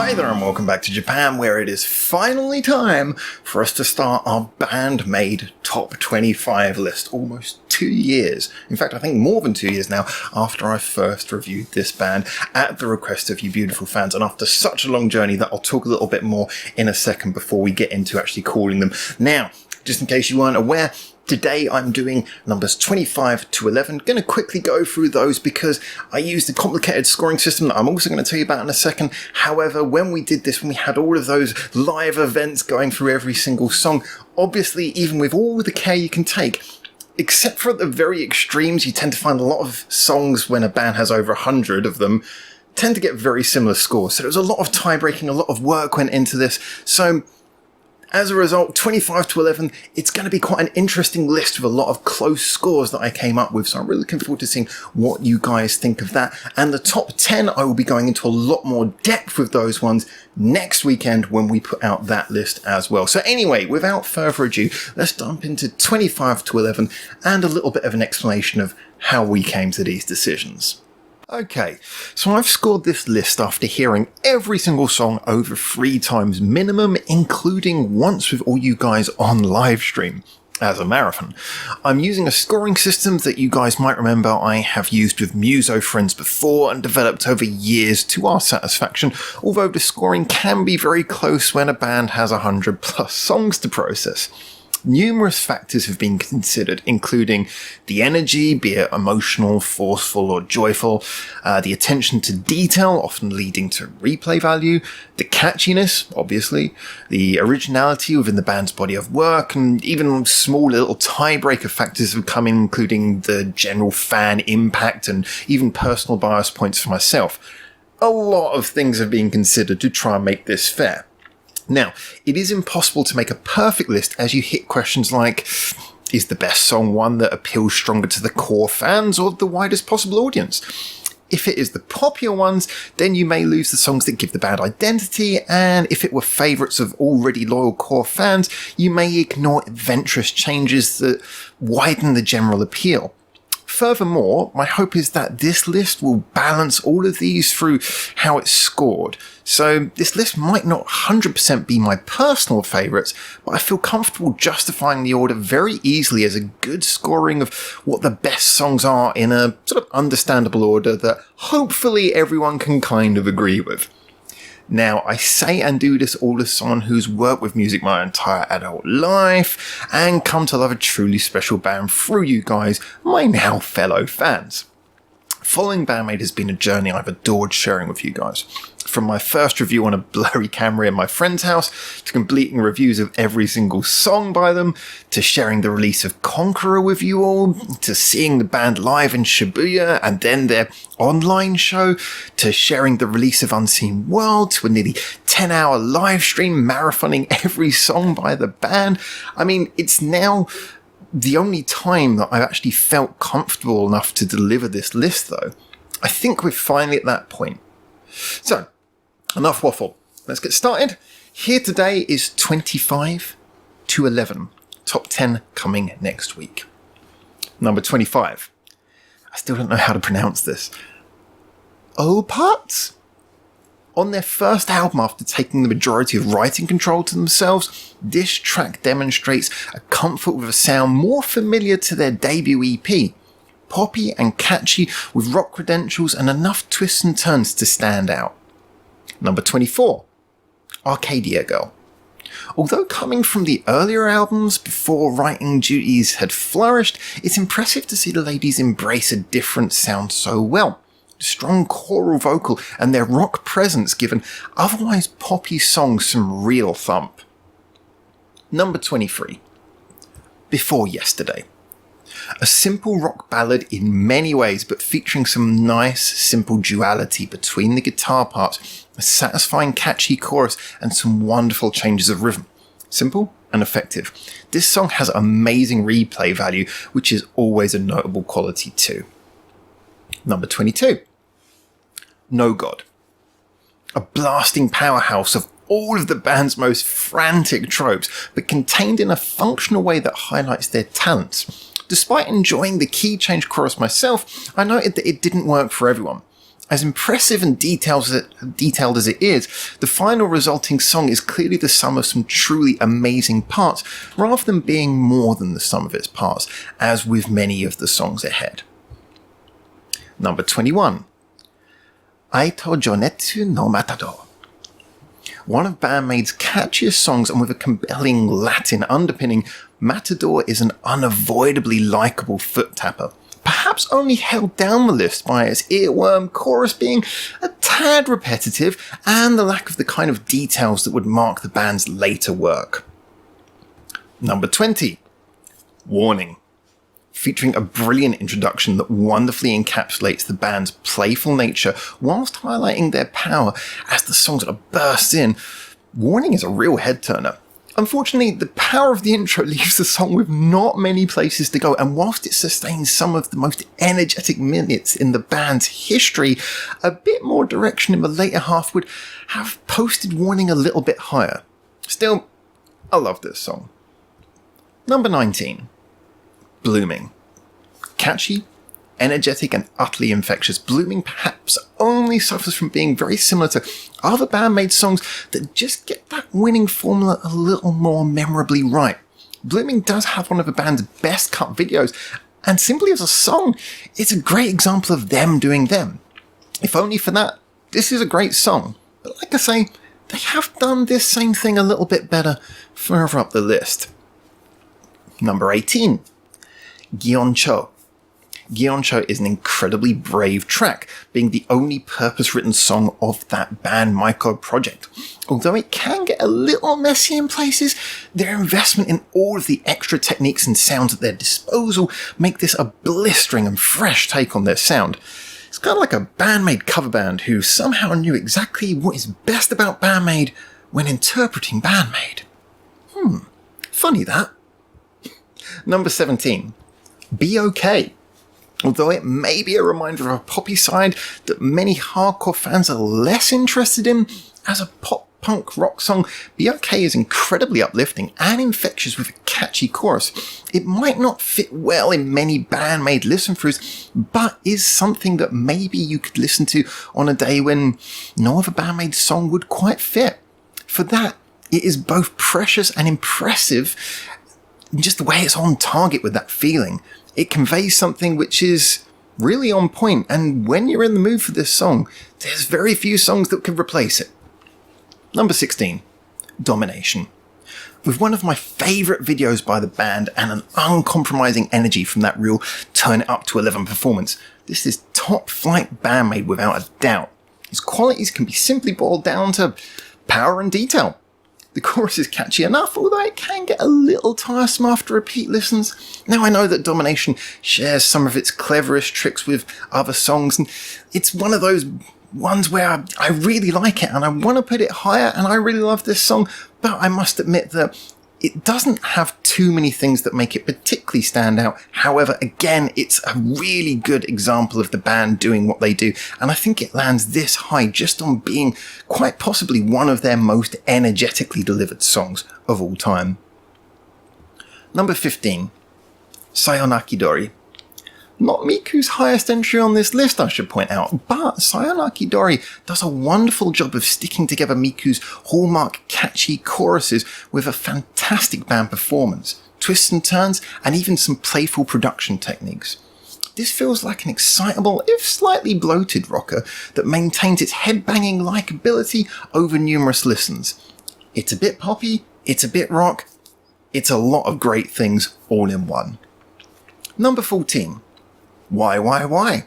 Hi there and welcome back to Japan, where it is finally time for us to start our BAND-MAID top 25 list. Almost 2 years, in fact I think more than 2 years now, after I first reviewed this band at the request of you beautiful fans, and after such a long journey that I'll talk a little bit more in a second before we get into actually calling them. Now, just in case you weren't aware, today I'm doing numbers 25 to 11. Going to quickly go through those because I used a complicated scoring system that I'm also going to tell you about in a second. However, when we did this, when we had all of those live events going through every single song, obviously, even with all the care you can take, except for at the very extremes, you tend to find a lot of songs when a band has over 100 of them tend to get very similar scores. So there was a lot of tie-breaking, a lot of work went into this. So as a result, 25 to 11, it's going to be quite an interesting list with a lot of close scores that I came up with. So I'm really looking forward to seeing what you guys think of that. And the top 10, I will be going into a lot more depth with those ones next weekend when we put out that list as well. So anyway, without further ado, let's jump into 25 to 11 and a little bit of an explanation of how we came to these decisions. Okay, so I've scored this list after hearing every single song over 3 times minimum, including once with all you guys on live stream as a marathon. I'm using a scoring system that you guys might remember I have used with Muso friends before and developed over years to our satisfaction, although the scoring can be very close when a band has 100 plus songs to process. Numerous factors have been considered, including the energy, be it emotional, forceful or joyful, the attention to detail, often leading to replay value, the catchiness, obviously, the originality within the band's body of work, and even small little tiebreaker factors have come in, including the general fan impact and even personal bias points for myself. A lot of things have been considered to try and make this fair. Now, it is impossible to make a perfect list as you hit questions like, is the best song one that appeals stronger to the core fans or the widest possible audience? If it is the popular ones, then you may lose the songs that give the band identity, and if it were favourites of already loyal core fans, you may ignore adventurous changes that widen the general appeal. Furthermore, my hope is that this list will balance all of these through how it's scored. So this list might not 100% be my personal favourites, but I feel comfortable justifying the order very easily as a good scoring of what the best songs are in a sort of understandable order that hopefully everyone can kind of agree with. Now, I say and do this all as someone who's worked with music my entire adult life and come to love a truly special band through you guys, my now fellow fans. Following BAND-MAID has been a journey I've adored sharing with you guys. From my first review on a blurry camera in my friend's house, to completing reviews of every single song by them, to sharing the release of Conqueror with you all, to seeing the band live in Shibuya and then their online show, to sharing the release of Unseen World, to a nearly 10-hour live stream marathoning every song by the band. I mean, it's now the only time that I've actually felt comfortable enough to deliver this list, though. I think we're finally at that point. So, enough waffle. Let's get started. Here today is 25 to 11. Top 10 coming next week. Number 25. I still don't know how to pronounce this. Opats? On their first album after taking the majority of writing control to themselves, this track demonstrates a comfort with a sound more familiar to their debut EP. Poppy and catchy with rock credentials and enough twists and turns to stand out. Number 24. Arcadia Girl. Although coming from the earlier albums before writing duties had flourished, it's impressive to see the ladies embrace a different sound so well. Strong choral vocal and their rock presence give an otherwise poppy song some real thump. Number 23. Before Yesterday. A simple rock ballad in many ways, but featuring some nice, simple duality between the guitar parts, a satisfying catchy chorus, and some wonderful changes of rhythm. Simple and effective. This song has amazing replay value, which is always a notable quality too. Number 22. No God. A blasting powerhouse of all of the band's most frantic tropes, but contained in a functional way that highlights their talents. Despite enjoying the key change chorus myself, I noted that it didn't work for everyone. As impressive and detailed as it is, the final resulting song is clearly the sum of some truly amazing parts, rather than being more than the sum of its parts, as with many of the songs ahead. Number 21. Aito Jonetsu no Matador. One of BAND-MAID's catchiest songs, and with a compelling Latin underpinning, Matador is an unavoidably likeable foot tapper, perhaps only held down the list by its earworm chorus being a tad repetitive and the lack of the kind of details that would mark the band's later work. Number 20. Warning. Featuring a brilliant introduction that wonderfully encapsulates the band's playful nature whilst highlighting their power as the song sort of bursts in, Warning is a real head-turner. Unfortunately, the power of the intro leaves the song with not many places to go, and whilst it sustains some of the most energetic minutes in the band's history, a bit more direction in the later half would have posted Warning a little bit higher. Still, I love this song. Number 19. Blooming. Catchy, energetic and utterly infectious, Blooming perhaps only suffers from being very similar to other BAND-MAID songs that just get that winning formula a little more memorably right. Blooming does have one of the band's best cut videos, and simply as a song, it's a great example of them doing them. If only for that, this is a great song. But like I say, they have done this same thing a little bit better further up the list. Number 18. Gyeoncho. Gyeoncho is an incredibly brave track, being the only purpose-written song of that band-maiko project. Although it can get a little messy in places, their investment in all of the extra techniques and sounds at their disposal make this a blistering and fresh take on their sound. It's kind of like a BAND-MAID cover band who somehow knew exactly what is best about BAND-MAID when interpreting BAND-MAID. Funny that. Number 17. Be Okay. Although it may be a reminder of a poppy side that many hardcore fans are less interested in, as a pop-punk rock song, Be Okay is incredibly uplifting and infectious with a catchy chorus. It might not fit well in many BAND-MAID listen-throughs, but is something that maybe you could listen to on a day when no other BAND-MAID song would quite fit. For that, it is both precious and impressive, just the way it's on target with that feeling. It conveys something which is really on point, and when you're in the mood for this song, there's very few songs that can replace it. Number 16. Domination. With one of my favourite videos by the band and an uncompromising energy from that real turn it up to 11 performance, this is top flight BAND-MAID without a doubt. Its qualities can be simply boiled down to power and detail. The chorus is catchy enough, although it can get a little tiresome after repeat listens. Now I know that Domination shares some of its cleverest tricks with other songs, and it's one of those ones where I really like it and I want to put it higher, and I really love this song, but I must admit that it doesn't have too many things that make it particularly stand out. However, again, it's a really good example of the band doing what they do, and I think it lands this high just on being quite possibly one of their most energetically delivered songs of all time. Number 15. Sayonaki Dori. Not Miku's highest entry on this list, I should point out, but Sayonaki Dori does a wonderful job of sticking together Miku's hallmark catchy choruses with a fantastic band performance, twists and turns, and even some playful production techniques. This feels like an excitable, if slightly bloated rocker that maintains its headbanging likability over numerous listens. It's a bit poppy, it's a bit rock, it's a lot of great things all in one. Number 14. Why?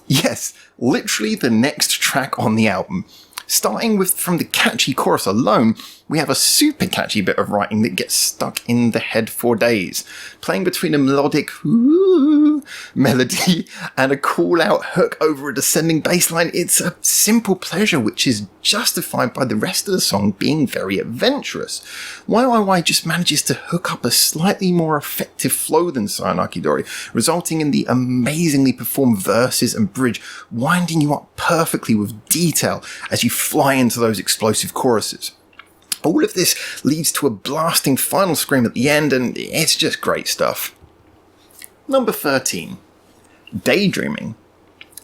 Yes, literally the next track on the album. Starting from the catchy chorus alone, we have a super catchy bit of writing that gets stuck in the head for days, playing between a melodic ooh melody and a call-out hook over a descending bass line. It's a simple pleasure which is justified by the rest of the song being very adventurous. Why just manages to hook up a slightly more effective flow than Sayonaki Dori, resulting in the amazingly performed verses and bridge, winding you up perfectly with detail as you fly into those explosive choruses. All of this leads to a blasting final scream at the end, and it's just great stuff. Number 13. Daydreaming.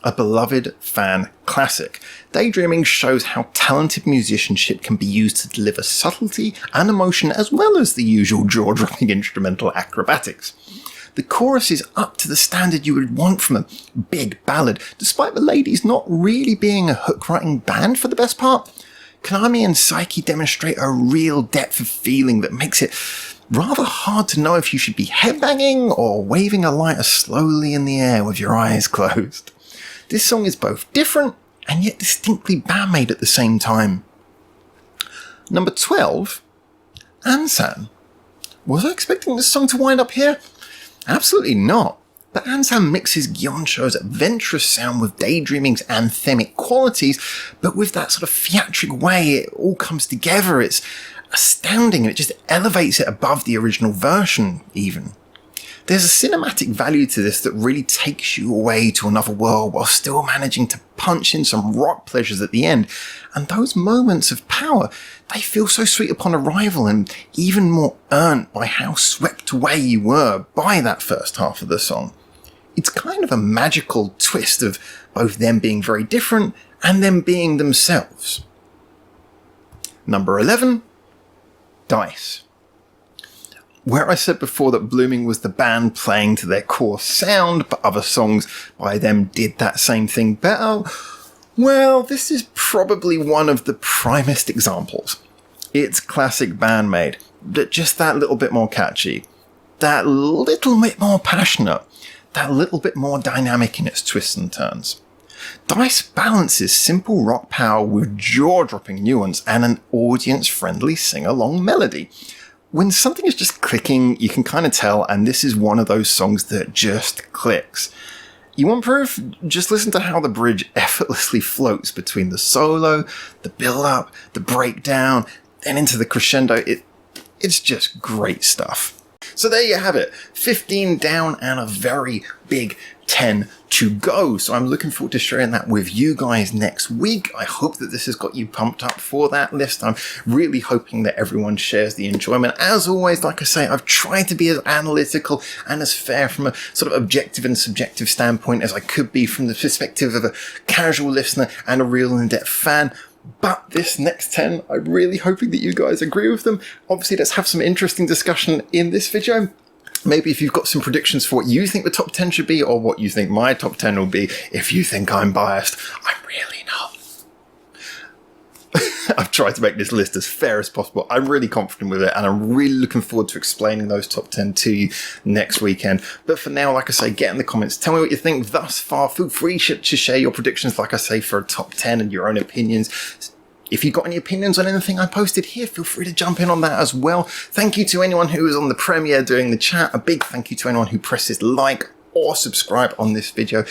a beloved fan classic. Daydreaming shows how talented musicianship can be used to deliver subtlety and emotion as well as the usual jaw-dropping instrumental acrobatics. The chorus is up to the standard you would want from a big ballad, despite the ladies not really being a hook-writing band for the best part. Konami and Psyche demonstrate a real depth of feeling that makes it rather hard to know if you should be headbanging or waving a lighter slowly in the air with your eyes closed. This song is both different and yet distinctly band-maid at the same time. Number 12, Ansan. Was I expecting this song to wind up here? Absolutely not. But Ansan mixes Gyonsho's adventurous sound with Daydreaming's anthemic qualities, but with that sort of theatric way it all comes together. It's astounding and it just elevates it above the original version even. There's a cinematic value to this that really takes you away to another world while still managing to punch in some rock pleasures at the end. And those moments of power, they feel so sweet upon arrival and even more earned by how swept away you were by that first half of the song. It's kind of a magical twist of both them being very different and them being themselves. Number 11, Dice. Where I said before that Blooming was the band playing to their core sound, but other songs by them did that same thing better, well, this is probably one of the primest examples. It's classic BAND-MAID, but just that little bit more catchy, that little bit more passionate, that little bit more dynamic in its twists and turns. Dice balances simple rock power with jaw-dropping nuance and an audience-friendly sing-along melody. When something is just clicking, you can kind of tell, and this is one of those songs that just clicks. You want proof? Just listen to how the bridge effortlessly floats between the solo, the build-up, the breakdown, then into the crescendo. It's just great stuff. So there you have it, 15 down and a very big 10 to go. So I'm looking forward to sharing that with you guys next week. I hope that this has got you pumped up for that list. I'm really hoping that everyone shares the enjoyment. As always, like I say, I've tried to be as analytical and as fair from a sort of objective and subjective standpoint as I could be from the perspective of a casual listener and a real in-depth fan. But this next 10, I'm really hoping that you guys agree with them. Obviously, let's have some interesting discussion in this video. Maybe if you've got some predictions for what you think the top 10 should be or what you think my top 10 will be. If you think I'm biased, I'm really not. I've tried to make this list as fair as possible. I'm really confident with it and I'm really looking forward to explaining those top 10 to you next weekend. But for now, like I say, get in the comments. Tell me what you think thus far. Feel free to share your predictions, like I say, for a top 10 and your own opinions. If you've got any opinions on anything I posted here, feel free to jump in on that as well. Thank you to anyone who was on the premiere doing the chat. A big thank you to anyone who presses like or subscribe on this video.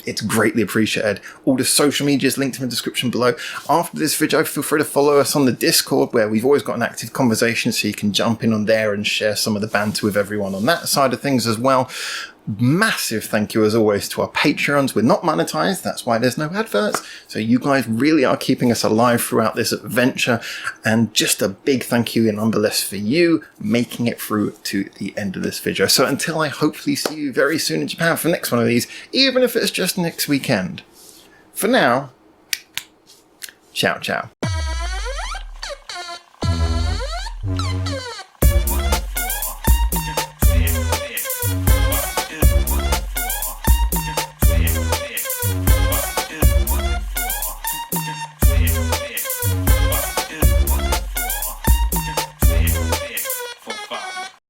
It's greatly appreciated. All the social media is linked in the description below. After this video, feel free to follow us on the Discord, where we've always got an active conversation, so you can jump in on there and share some of the banter with everyone on that side of things as well. Massive thank you as always to our Patreons. We're not monetized, that's why there's no adverts. So you guys really are keeping us alive throughout this adventure. And just a big thank you nonetheless for you making it through to the end of this video. So until I hopefully see you very soon in Japan for the next one of these, even if it's just next weekend. For now, ciao ciao.